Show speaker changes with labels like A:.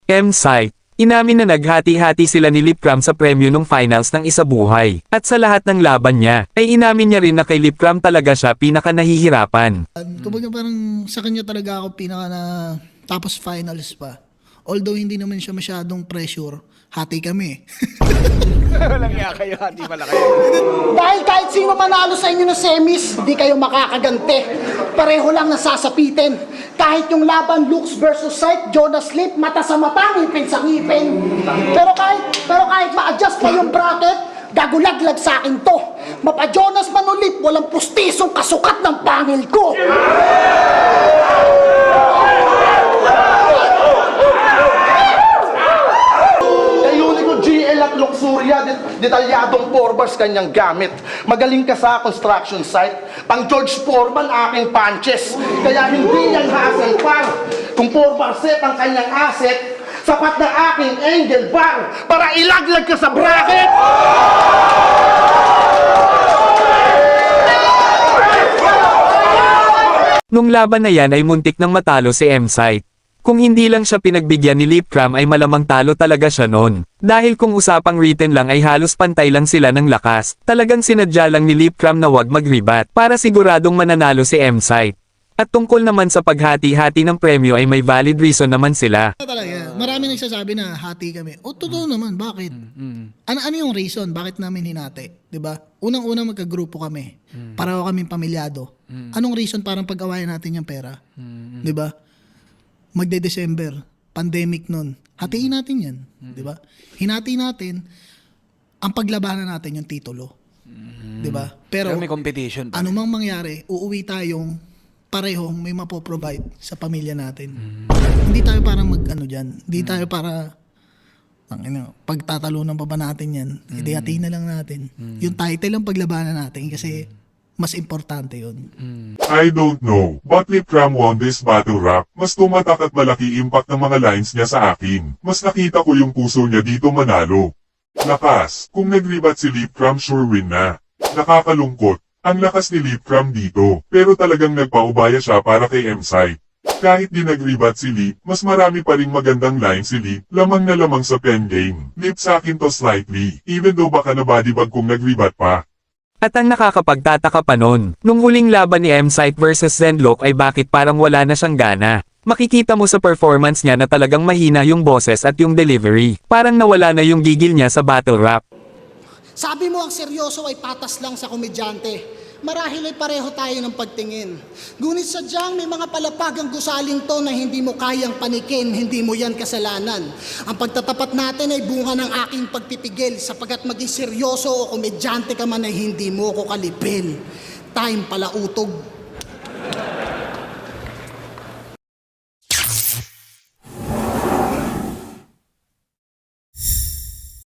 A: M-Site. Inamin na naghati-hati sila ni Lipcram sa premyo nung finals ng Isabuhay. At sa lahat ng laban niya, ay inamin niya rin na kay Lipcram talaga siya pinaka nahihirapan.
B: Kumbaga parang sa kanya talaga ako pinaka na tapos finals pa. Although hindi naman siya masyadong pressure, hati kami.
C: Walang iya kayo, hati pala kayo.
D: Dahil kahit sino manalo sa inyo ng semis, di kayo makakagante. Pareho lang nasasapitin. Kahit yung laban Lux versus Sight, Jonas Lip, mata sa mata, ngipin sa ngipin. Pero kahit ma-adjust pa yung bracket, gagulaglag sa akin to. Mapa Jonas man o Lip, walang pustisong kasukat ng pangil ko.
E: GL at Luxuria, detalyadong 4 bars kanyang gamit. Magaling ka sa construction site. Pang George Foreman aking punches. Kaya hindi yan hassle par. Kung 4 bar set ang kanyang asset, sapat na aking angle bar para ilaglag ka sa bracket.
A: Nung laban na yan ay muntik nang matalo si M-Site. Kung hindi lang siya pinagbigyan ni Lipcram ay malamang talo talaga siya noon. Dahil kung usapang written lang ay halos pantay lang sila ng lakas, talagang sinadya lang ni Lipcram na wag mag-rebat para siguradong mananalo si M-Site. At tungkol naman sa paghati-hati ng premyo ay may valid reason naman sila.
B: Talaga, marami nagsasabi na hati kami. O totoo naman, bakit? Ano yung reason? Bakit namin hinati? 'Di ba? Unang-una magkagrupo kami. Pareho kaming pamilyado. Anong reason parang pag-awayan natin yung pera? 'Di ba? Magde-December, pandemic nun. Hatiin natin yan, di ba? Hinati natin, ang paglabanan natin yung titulo. Di ba? Pero
C: may competition pa.
B: anumang mangyari, uuwi tayong parehong may mapoprovide sa pamilya natin. Hindi tayo parang mag-ano dyan. Hindi tayo para pagtatalunan pa ba natin yan. Hindi hatiin na lang natin. Yung title ang paglabanan natin kasi mas importante yun.
F: I don't know, but Lipcram won this battle rap. Mas tumatak at malaki impact ng mga lines niya sa akin. Mas nakita ko yung puso niya dito manalo. Lakas, kung nag-rebat si Lipcram sure win na. Nakakalungkot, ang lakas ni Lipcram dito, pero talagang nagpaubaya siya para kay M-Site. Kahit di nag-rebat si Lip, mas marami pa ring magandang line si Lip, lamang na lamang sa pen game. Lip sa akin to slightly, even though baka na bodybag kung nag-rebat pa.
A: At ang nakakapagtataka pa nun, nung huling laban ni M-Site versus Zenlok ay bakit parang wala na siyang gana. Makikita mo sa performance niya na talagang mahina yung boses at yung delivery. Parang nawala na yung gigil niya sa battle rap.
D: Sabi mo ang seryoso ay patas lang sa komedyante. Marahil ay pareho tayo ng pagtingin. Ngunit sadyang may mga palapagang gusaling to na hindi mo kayang panikin, hindi mo yan kasalanan. Ang pagtatapat natin ay bunga ng aking pagpipigil sapagkat maging seryoso o komedyante ka man ay hindi mo ko kalipil. Time pala utog.